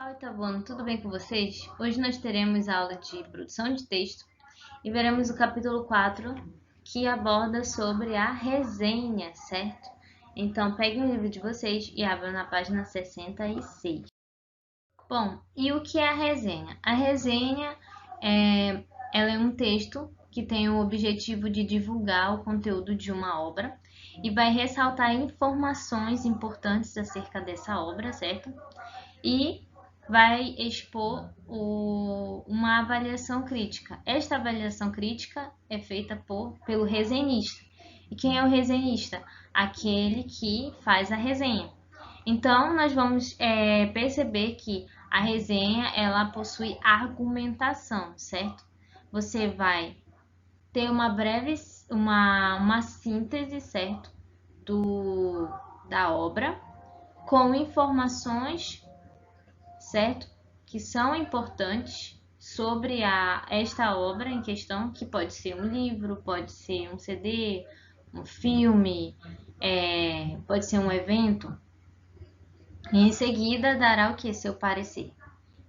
Olá, oitavo ano, tudo bem com vocês? Hoje nós teremos a aula de produção de texto e veremos o capítulo 4, que aborda sobre a resenha, certo? Então, peguem o livro de vocês e abram na página 66. Bom, e o que é a resenha? A resenha ela é um texto que tem o objetivo de divulgar o conteúdo de uma obra e vai ressaltar informações importantes acerca dessa obra, certo? E vai expor uma avaliação crítica. Esta avaliação crítica é feita pelo resenhista. E quem é o resenhista? Aquele que faz a resenha. Então, nós vamos perceber que a resenha ela possui argumentação, certo? Você vai ter uma síntese, certo? Da obra com informações, certo? Que são importantes sobre esta obra em questão, que pode ser um livro, pode ser um CD, um filme, pode ser um evento. E em seguida dará o que? Seu parecer.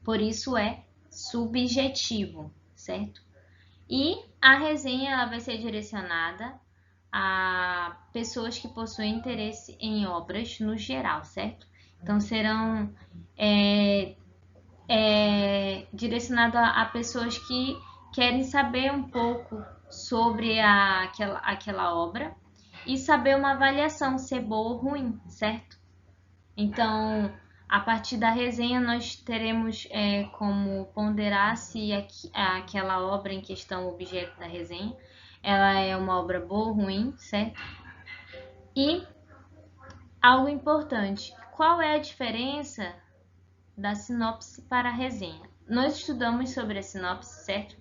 Por isso é subjetivo, certo? E a resenha ela vai ser direcionada a pessoas que possuem interesse em obras no geral, certo? Então serão direcionado a pessoas que querem saber um pouco sobre aquela obra e saber uma avaliação, se é boa ou ruim, certo? Então, a partir da resenha, nós teremos como ponderar se aquela obra em questão, objeto da resenha, ela é uma obra boa ou ruim, certo? E algo importante, qual é a diferença da sinopse para a resenha? Nós estudamos sobre a sinopse, certo?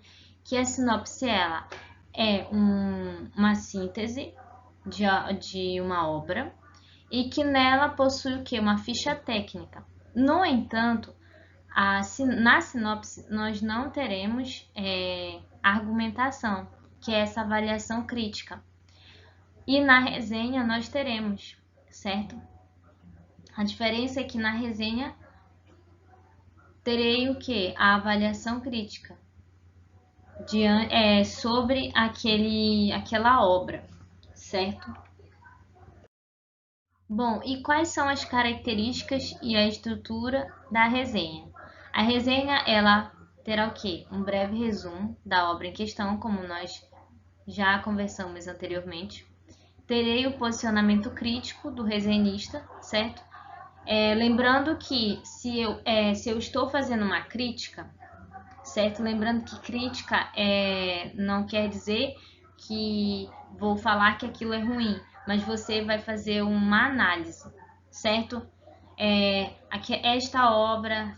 Que a sinopse ela é uma síntese de uma obra e que nela possui o que? Uma ficha técnica. No entanto, na sinopse nós não teremos argumentação, que é essa avaliação crítica. E na resenha nós teremos, certo? A diferença é que na resenha terei o que? A avaliação crítica sobre aquela obra, certo? Bom, e quais são as características e a estrutura da resenha? A resenha, ela terá o quê? Um breve resumo da obra em questão, como nós já conversamos anteriormente. Terei o posicionamento crítico do resenhista, certo? Lembrando que se eu estou fazendo uma crítica, certo? Lembrando que crítica não quer dizer que vou falar que aquilo é ruim, mas você vai fazer uma análise, certo? Esta obra,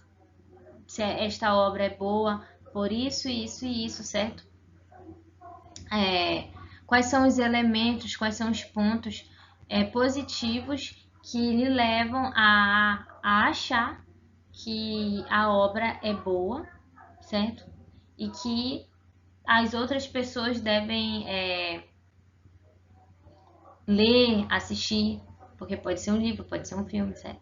se esta obra é boa por isso, isso e isso, certo? Quais são os elementos, quais são os pontos positivos que lhe levam a achar que a obra é boa, certo? E que as outras pessoas devem ler, assistir, porque pode ser um livro, pode ser um filme, certo?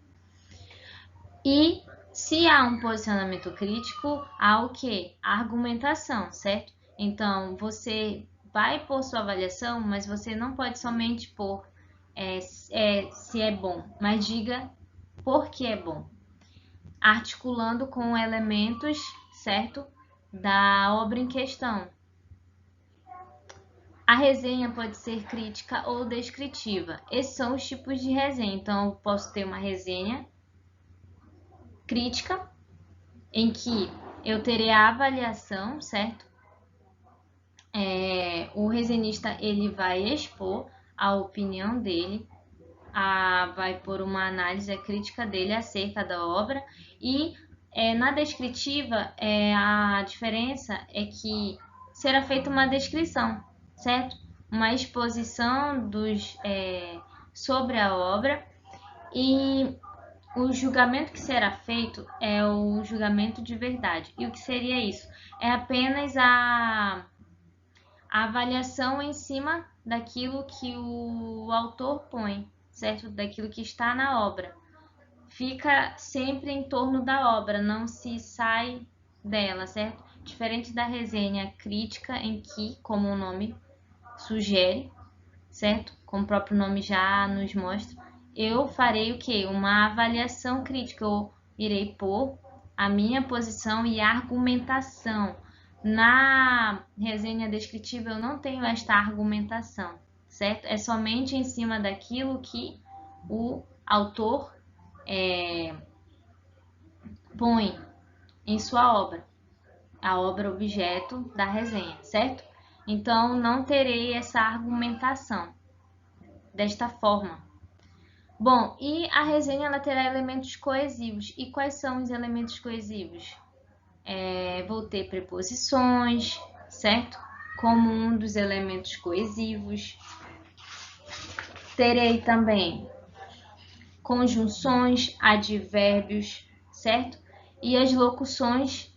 E se há um posicionamento crítico, há o quê? A argumentação, certo? Então, você vai pôr sua avaliação, mas você não pode somente pôr se é bom, mas diga por que é bom, articulando com elementos, certo? Da obra em questão. A resenha pode ser crítica ou descritiva. Esses são os tipos de resenha. Então, eu posso ter uma resenha crítica, em que eu terei a avaliação, certo? O resenista ele vai expor a opinião dele, vai pôr uma análise, a crítica dele acerca da obra e na descritiva a diferença é que será feita uma descrição, certo? Uma exposição sobre a obra e o julgamento que será feito é o julgamento de verdade. E o que seria isso? É apenas a avaliação em cima daquilo que o autor põe, certo? Daquilo que está na obra. fica sempre em torno da obra, não se sai dela, certo? Diferente da resenha crítica, em que, como o nome sugere, certo? Como o próprio nome já nos mostra, eu farei o quê? Uma avaliação crítica. Eu irei pôr a minha posição e argumentação. Na resenha descritiva eu não tenho esta argumentação, certo? É somente em cima daquilo que o autor põe em sua obra, a obra objeto da resenha, certo? Então não terei essa argumentação desta forma. Bom, e a resenha ela terá elementos coesivos. E quais são os elementos coesivos? Vou ter preposições, certo? Como um dos elementos coesivos. Terei também conjunções, advérbios, certo? E as locuções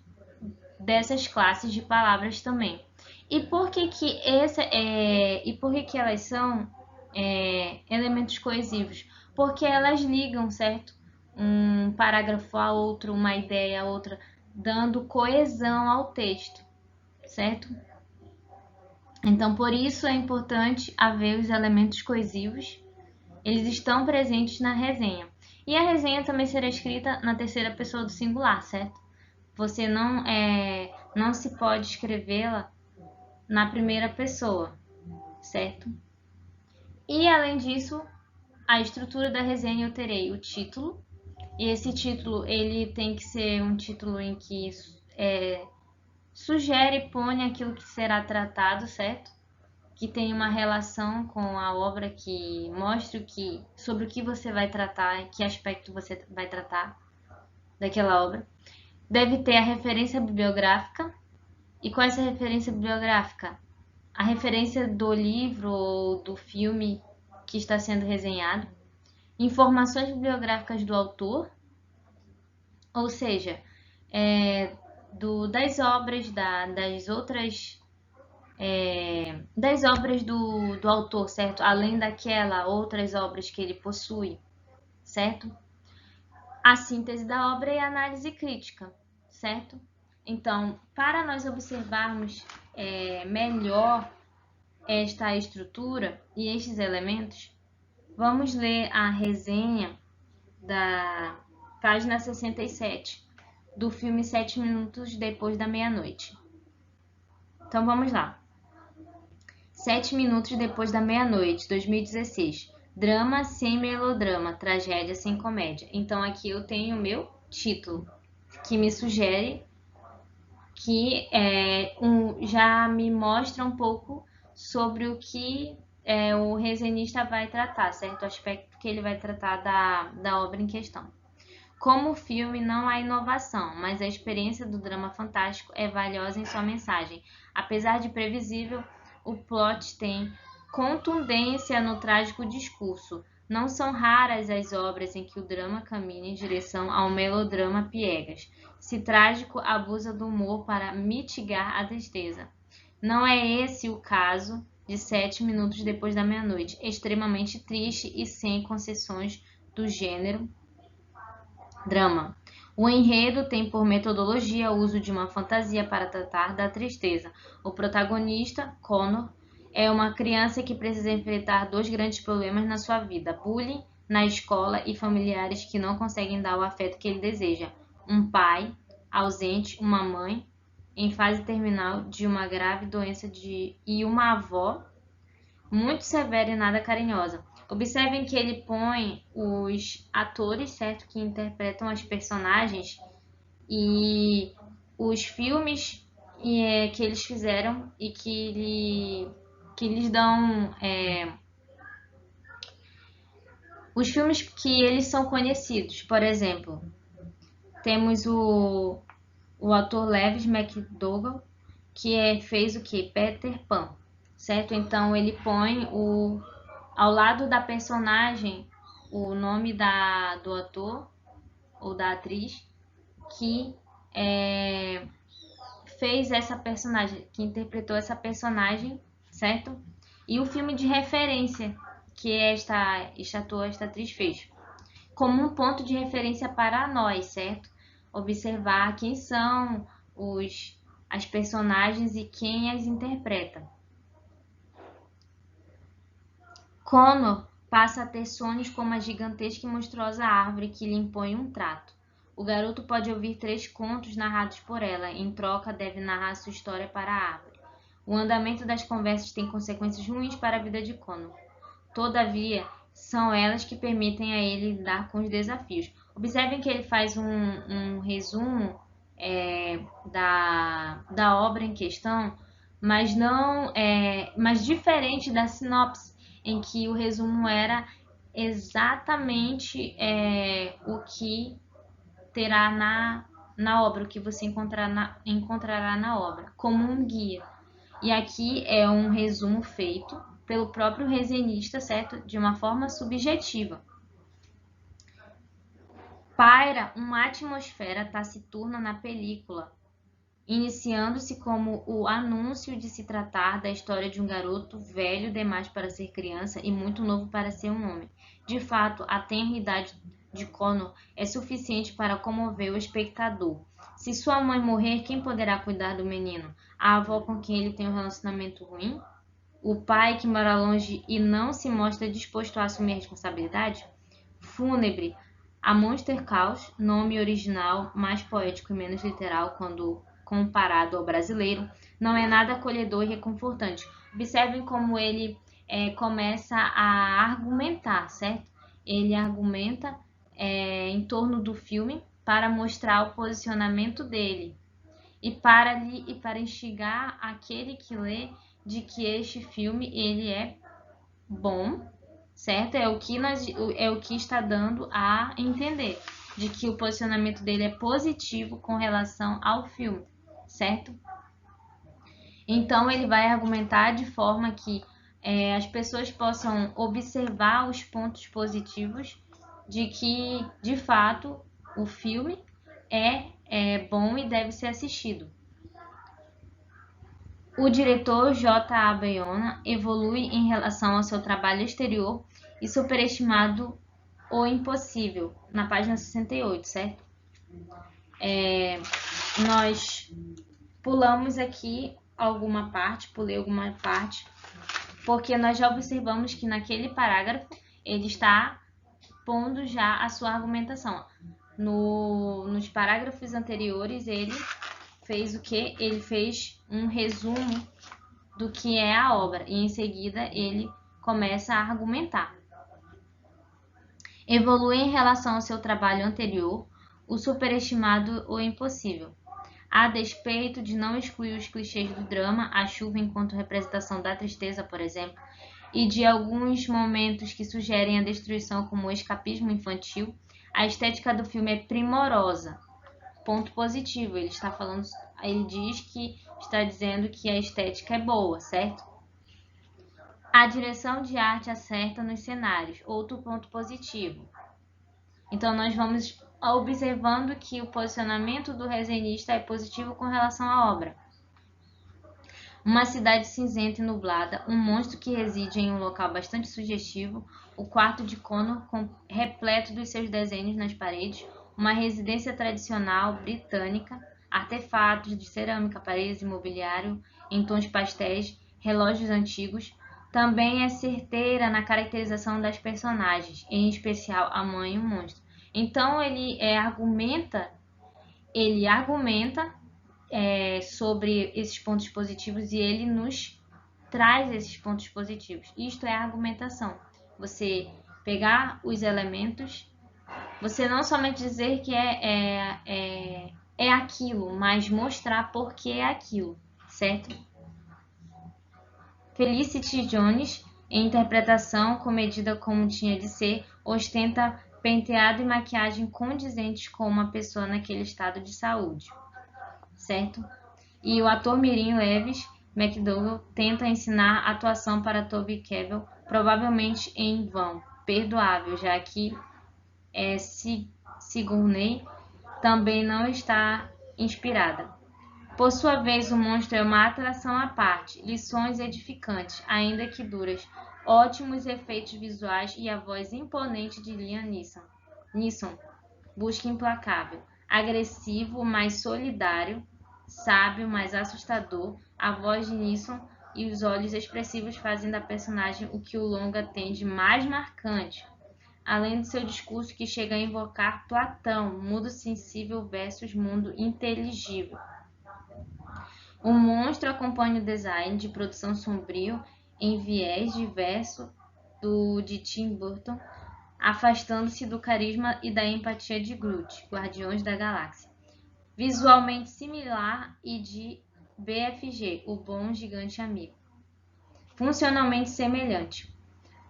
dessas classes de palavras também. E por que que elas são elementos coesivos? Porque elas ligam, certo? Um parágrafo a outro, uma ideia a outra, dando coesão ao texto, certo? Então, por isso é importante haver os elementos coesivos. Eles estão presentes na resenha. E a resenha também será escrita na terceira pessoa do singular, certo? Você não se pode escrevê-la na primeira pessoa, certo? E além disso, a estrutura da resenha eu terei o título, e esse título ele tem que ser um título em que sugere e põe aquilo que será tratado, certo? Que tem uma relação com a obra, que mostre sobre o que você vai tratar, que aspecto você vai tratar daquela obra. Deve ter a referência bibliográfica. E qual é essa referência bibliográfica? A referência do livro ou do filme que está sendo resenhado. Informações bibliográficas do autor, ou seja, das obras, das obras do autor, certo? Além daquela, outras obras que ele possui, certo? A síntese da obra e a análise crítica, certo? Então, para nós observarmos melhor esta estrutura e estes elementos, vamos ler a resenha da página 67 do filme 7 minutos depois da meia-noite. Então vamos lá. 7 minutos depois da meia-noite, 2016. Drama sem melodrama, tragédia sem comédia. Então aqui eu tenho o meu título, que me sugere que já me mostra um pouco sobre o que o resenista vai tratar, certo? O aspecto que ele vai tratar da obra em questão. Como filme, não há inovação, mas a experiência do drama fantástico é valiosa em sua mensagem. Apesar de previsível, o plot tem contundência no trágico discurso. Não são raras as obras em que o drama caminha em direção ao melodrama piegas. Se trágico, abusa do humor para mitigar a tristeza. Não é esse o caso de 7 minutos depois da meia-noite, extremamente triste e sem concessões do gênero drama. O enredo tem por metodologia o uso de uma fantasia para tratar da tristeza. O protagonista, Connor, é uma criança que precisa enfrentar dois grandes problemas na sua vida: bullying na escola e familiares que não conseguem dar o afeto que ele deseja. Um pai ausente, uma mãe em fase terminal de uma grave doença e uma avó muito severa e nada carinhosa. Observem que ele põe os atores, certo, que interpretam as personagens e os filmes que eles fizeram e que eles dão os filmes que eles são conhecidos. Por exemplo, temos o ator Lewis McDougall, que fez o que? Peter Pan, certo? Então ele põe ao lado da personagem o nome do ator ou da atriz que fez essa personagem, que interpretou essa personagem, certo? E o filme de referência que esta atriz fez. como um ponto de referência para nós, certo? Observar quem são as personagens e quem as interpreta. Connor passa a ter sonhos como a gigantesca e monstruosa árvore que lhe impõe um trato. O garoto pode ouvir 3 contos narrados por ela, em troca deve narrar sua história para a árvore. O andamento das conversas tem consequências ruins para a vida de Connor. Todavia, são elas que permitem a ele lidar com os desafios. Observem que ele faz um resumo da obra em questão, mas diferente da sinopse, em que o resumo era exatamente o que terá na obra, o que você encontrará na obra, como um guia. E aqui é um resumo feito pelo próprio resenista, certo? De uma forma subjetiva. Paira uma atmosfera taciturna na película, iniciando-se como o anúncio de se tratar da história de um garoto velho demais para ser criança e muito novo para ser um homem. De fato, a tenra idade de Connor é suficiente para comover o espectador. Se sua mãe morrer, quem poderá cuidar do menino? A avó com quem ele tem um relacionamento ruim? O pai que mora longe e não se mostra disposto a assumir a responsabilidade? Fúnebre, a Monster Caos, nome original mais poético e menos literal quando comparado ao brasileiro, não é nada acolhedor e reconfortante. Observem como ele começa a argumentar, certo? Ele argumenta em torno do filme para mostrar o posicionamento dele e para instigar aquele que lê de que este filme ele é bom, certo? É o que está dando a entender de que o posicionamento dele é positivo com relação ao filme, certo? Então ele vai argumentar de forma que as pessoas possam observar os pontos positivos de que, de fato, o filme é bom e deve ser assistido. O diretor J.A. Bayona evolui em relação ao seu trabalho exterior e superestimado o impossível, na página 68, certo? Nós pulamos aqui pulei alguma parte, porque nós já observamos que naquele parágrafo ele está pondo já a sua argumentação. Nos parágrafos anteriores ele fez o que? Ele fez um resumo do que é a obra e em seguida ele começa a argumentar. Evolui em relação ao seu trabalho anterior, o superestimado ou impossível. A despeito de não excluir os clichês do drama, a chuva enquanto representação da tristeza, por exemplo, e de alguns momentos que sugerem a destruição como o escapismo infantil, a estética do filme é primorosa. Ponto positivo, ele diz que está dizendo que a estética é boa, certo? A direção de arte acerta nos cenários, outro ponto positivo. Então nós vamos observando que o posicionamento do resenista é positivo com relação à obra. Uma cidade cinzenta e nublada, um monstro que reside em um local bastante sugestivo, o quarto de Connor repleto dos seus desenhos nas paredes, uma residência tradicional britânica, artefatos de cerâmica, paredes e mobiliário em tons pastéis, relógios antigos. Também é certeira na caracterização das personagens, em especial a mãe e o monstro. Então ele argumenta sobre esses pontos positivos e ele nos traz esses pontos positivos. Isto é a argumentação. Você pegar os elementos, você não somente dizer que é aquilo, mas mostrar por que é aquilo, certo? Felicity Jones, em interpretação comedida como tinha de ser, ostenta penteado e maquiagem condizentes com uma pessoa naquele estado de saúde, certo? E o ator mirim Levis McDougall tenta ensinar atuação para Toby Kebbell, provavelmente em vão, perdoável, já que Sigourney também não está inspirada. Por sua vez, o monstro é uma atração à parte, lições edificantes, ainda que duras, ótimos efeitos visuais e a voz imponente de Liam Neeson. Nisson, busca implacável, agressivo, mas solidário, sábio, mas assustador. A voz de Nisson e os olhos expressivos fazem da personagem o que o longa tem de mais marcante, além do seu discurso que chega a invocar Platão, mundo sensível versus mundo inteligível. O monstro acompanha o design de produção sombrio em viés diverso do de Tim Burton, afastando-se do carisma e da empatia de Groot, Guardiões da Galáxia. Visualmente similar e de BFG, o Bom Gigante Amigo. Funcionalmente semelhante.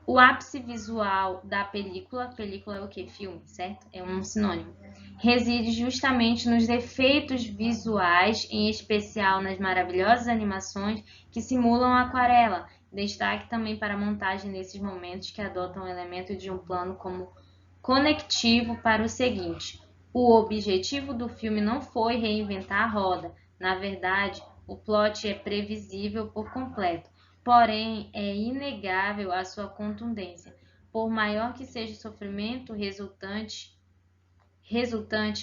O ápice visual da película é o que? Filme, certo? É um sinônimo. Reside justamente nos efeitos visuais, em especial nas maravilhosas animações que simulam a aquarela. Destaque também para a montagem nesses momentos que adotam o elemento de um plano como conectivo para o seguinte. O objetivo do filme não foi reinventar a roda. Na verdade, o plot é previsível por completo. Porém, é inegável a sua contundência. Por maior que seja o sofrimento resultante,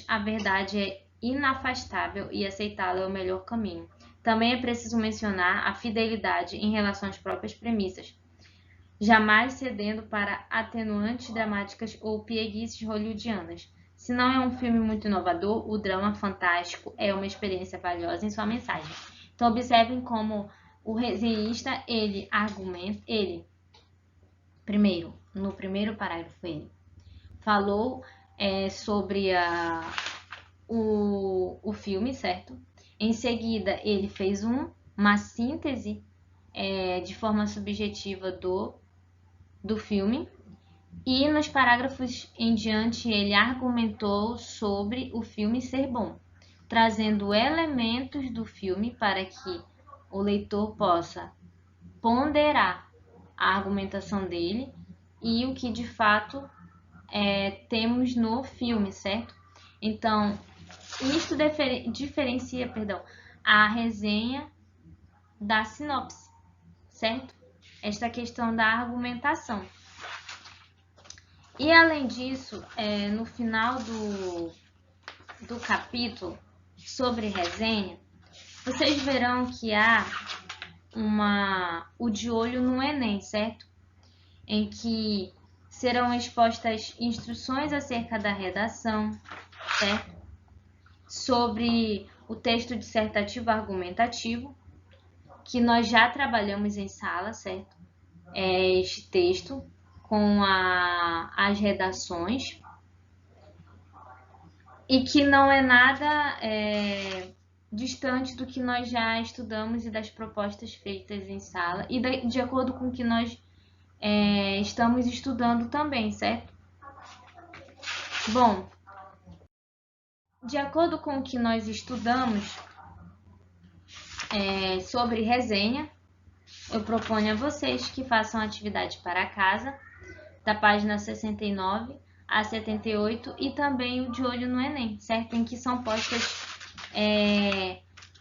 a verdade é inafastável e aceitá-la é o melhor caminho. Também é preciso mencionar a fidelidade em relação às próprias premissas, jamais cedendo para atenuantes dramáticas ou pieguices hollywoodianas. Se não é um filme muito inovador, o drama fantástico é uma experiência valiosa em sua mensagem. Então, observem como o resenhista, primeiro, no primeiro parágrafo, ele falou sobre o filme, certo? Em seguida, ele fez uma síntese de forma subjetiva do filme. E nos parágrafos em diante, ele argumentou sobre o filme ser bom, trazendo elementos do filme para que o leitor possa ponderar a argumentação dele e o que de fato temos no filme, certo? Então, isto diferencia, a resenha da sinopse, certo? Esta questão da argumentação. E além disso, no final do capítulo sobre resenha, vocês verão que há o de olho no Enem, certo? Em que serão expostas instruções acerca da redação, certo? Sobre o texto dissertativo argumentativo, que nós já trabalhamos em sala, certo? Este texto com as redações, e que não é nada distante do que nós já estudamos e das propostas feitas em sala, e de acordo com o que nós estamos estudando também, certo? Bom, de acordo com o que nós estudamos sobre resenha, eu proponho a vocês que façam atividade para casa, da página 69 a 78, e também o de olho no Enem, certo? Em que são postas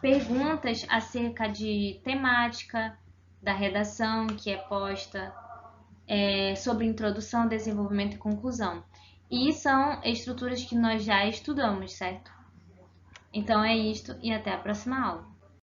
perguntas acerca de temática da redação, que é posta sobre introdução, desenvolvimento e conclusão. E são estruturas que nós já estudamos, certo? Então é isto e até a próxima aula.